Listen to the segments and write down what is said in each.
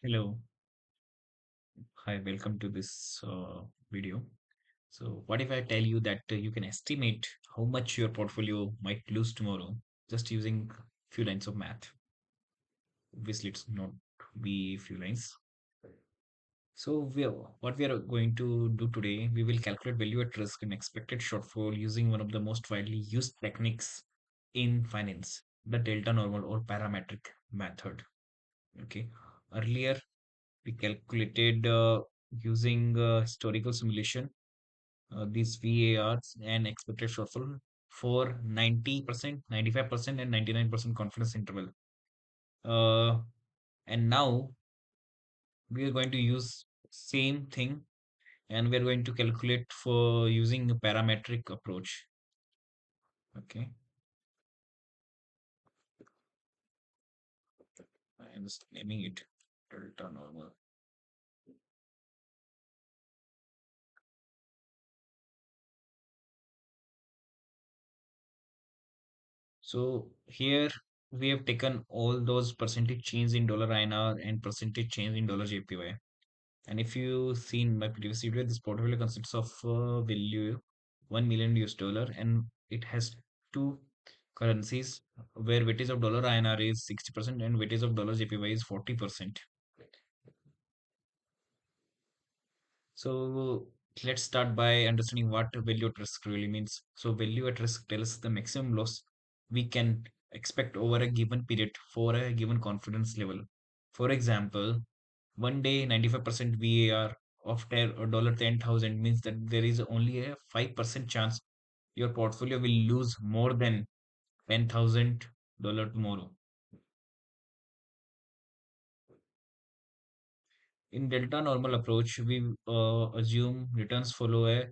Hello, hi, welcome to this video. So, what if I tell you that you can estimate how much your portfolio might lose tomorrow just using few lines of math? Obviously, it's not be few lines. What we are going to do today, we will calculate value at risk and expected shortfall using one of the most widely used techniques in finance, the delta normal or parametric method. Okay. Earlier, we calculated using historical simulation, these VARs and expected shortfall for 90%, 95%, and 99% confidence interval. Uh, and now we are going to use same thing and we are going to calculate for using a parametric approach. Okay, I am just naming it delta normal. So here we have taken all those percentage change in dollar INR and percentage change in dollar JPY. And if you seen my previous video, this portfolio consists of value 1 million US dollar and it has two currencies where weightage of dollar INR is 60% and weightage of dollar JPY is 40%. So let's start by understanding what value at risk really means. So value at risk tells the maximum loss we can expect over a given period for a given confidence level. For example, one day 95% VAR of dollar 10,000 means that there is only a 5% chance your portfolio will lose more than $10,000 tomorrow. In delta normal approach, we assume returns follow a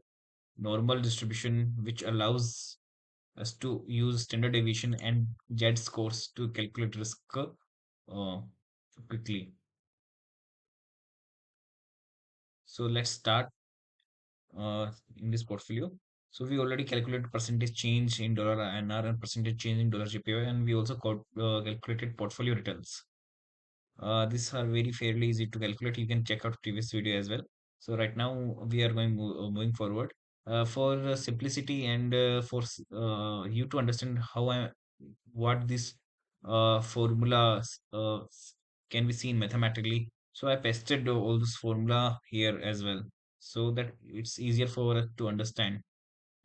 normal distribution, which allows us to use standard deviation and Z scores to calculate risk quickly. So let's start in this portfolio. So we already calculated percentage change in dollar INR and percentage change in dollar JPY, and we also calculated portfolio returns. These are very fairly easy to calculate. You can check out previous video as well. So right now we are moving forward. For simplicity and for you to understand what this formulas can be seen mathematically. So I pasted all this formula here as well, so that it's easier for us to understand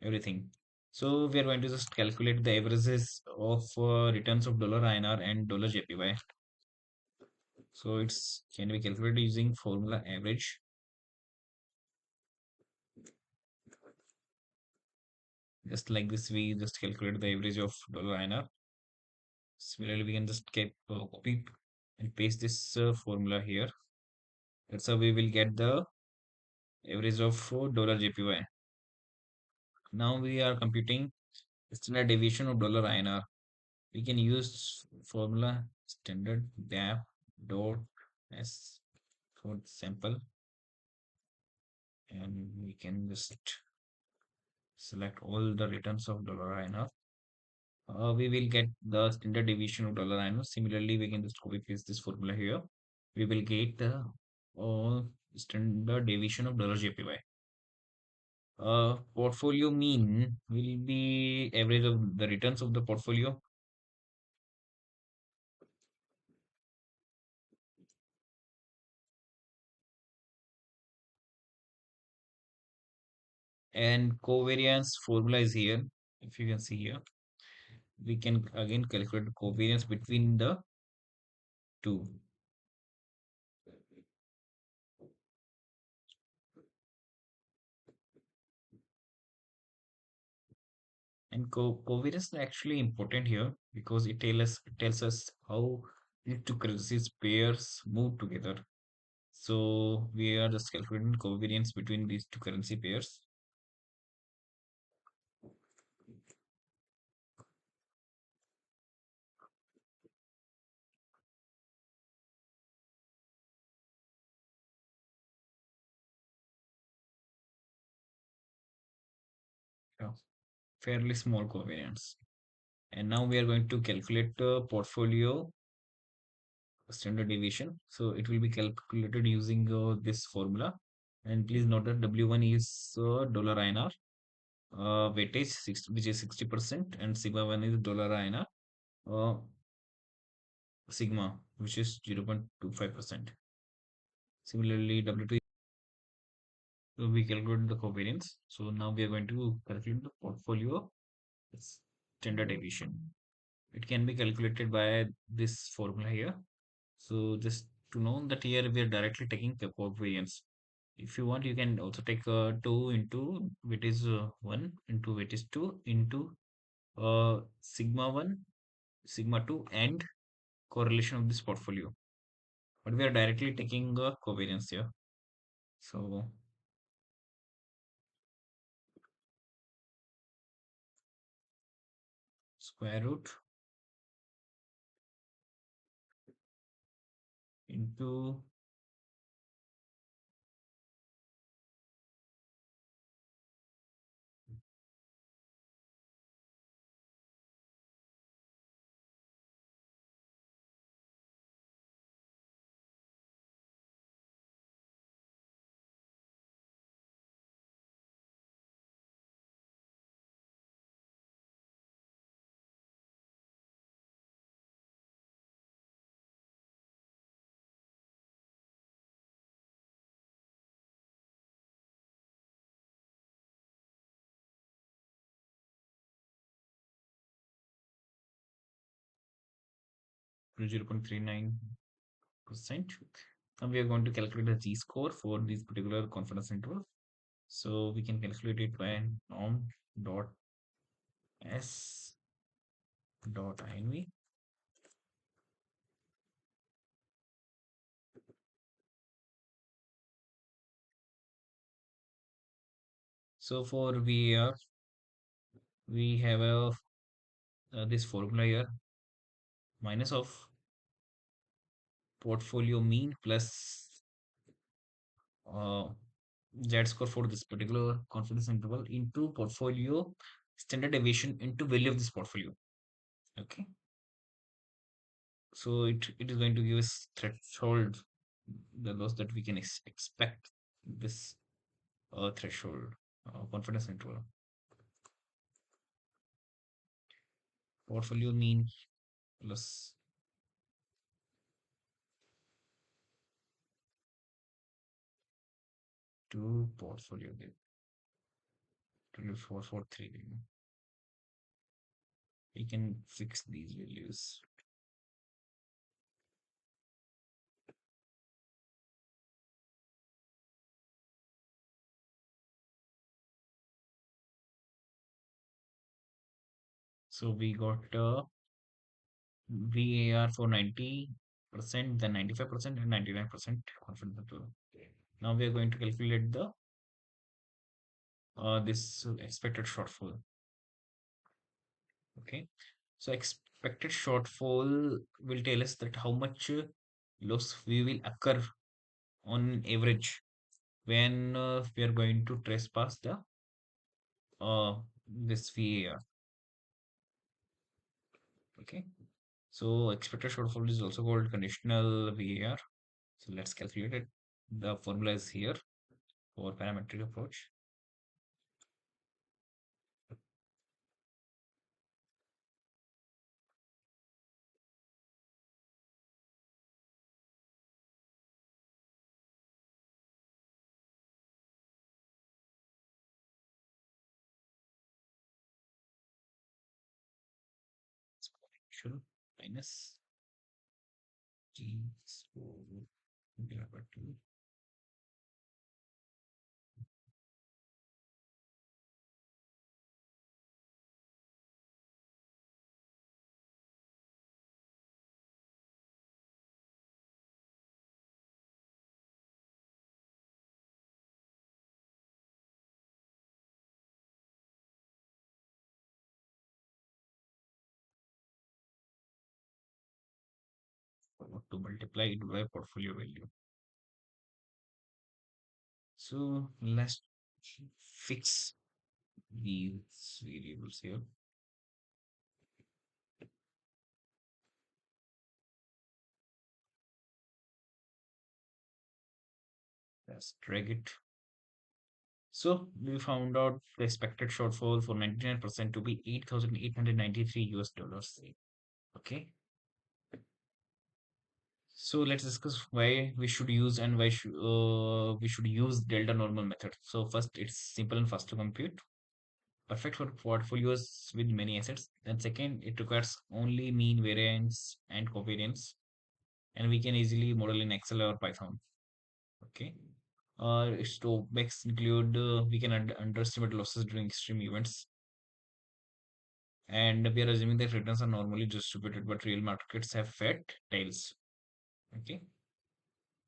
everything. So we are going to just calculate the averages of returns of dollar INR and dollar JPY. So it's can be calculated using formula average. Just like this, we just calculate the average of dollar INR. Similarly, we can just copy and paste this formula here. That's how we will get the average of dollar JPY. Now we are computing standard deviation of dollar INR. We can use formula standard DAP dot S for sample, and we can just select all the returns of dollar INR. We will get the standard deviation of dollar INR. Similarly, we can just copy paste this formula here. We will get the standard deviation of dollar JPY. Portfolio mean will be average of the returns of the portfolio, and covariance formula is here. If you can see here, we can again calculate covariance between the two. And covariance is actually important here because it tells us how these two currencies pairs move together. So we are just calculating covariance between these two currency pairs. Yeah, fairly small covariance. And now we are going to calculate the portfolio standard deviation. So it will be calculated using this formula. And please note that W1 is dollar INR weightage, which is 60%, and sigma 1 is dollar INR uh, sigma, which is 0.25%. Similarly, W2 we calculate the covariance. So now we are going to calculate the portfolio standard deviation. It can be calculated by this formula here. So just to know that here we are directly taking the covariance. If you want, you can also take 2 into weight is 1 into weight is 2 into sigma 1, sigma 2, and correlation of this portfolio. But we are directly taking covariance here. So square root into to 0.39%. Now we are going to calculate the z-score for this particular confidence interval. So we can calculate it by norm dot s dot inv. So for VAR, we have a this formula here, minus of portfolio mean plus uh, Z score for this particular confidence interval into portfolio standard deviation into value of this portfolio. Okay, so it is going to give us threshold, the loss that we can expect this threshold confidence interval. Portfolio mean plus two portfolio gain 2443. We can fix these values. So we got VAR for 90%, then 95%, and 99% confidence interval. Now we are going to calculate the this expected shortfall. Okay, so expected shortfall will tell us that how much loss we will occur on average when we are going to trespass the this VAR. Okay, so expected shortfall is also called conditional VAR. So let's calculate it. The formula is here for parametric approach. Exponential minus G square divided by 2 to multiply it by portfolio value. So let's fix these variables here. Let's drag it. So we found out the expected shortfall for 99% to be 8,893 US dollars. Okay. So let's discuss why we should use and why we should use delta normal method. So first, it's simple and fast to compute, perfect for portfolios with many assets. Then second, it requires only mean variance and covariance, and we can easily model in Excel or Python. Okay. Its drawbacks include we can underestimate losses during extreme events, and we are assuming that returns are normally distributed, but real markets have fat tails. Okay.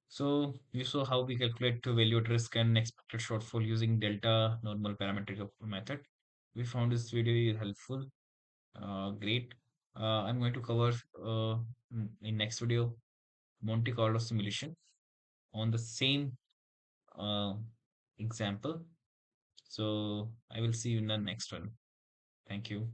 So you saw how we calculate the value at risk and expected shortfall using delta normal parametric method. We found this video helpful. Great. I'm going to cover in next video Monte Carlo simulation on the same uh, example. So I will see you in the next one. Thank you.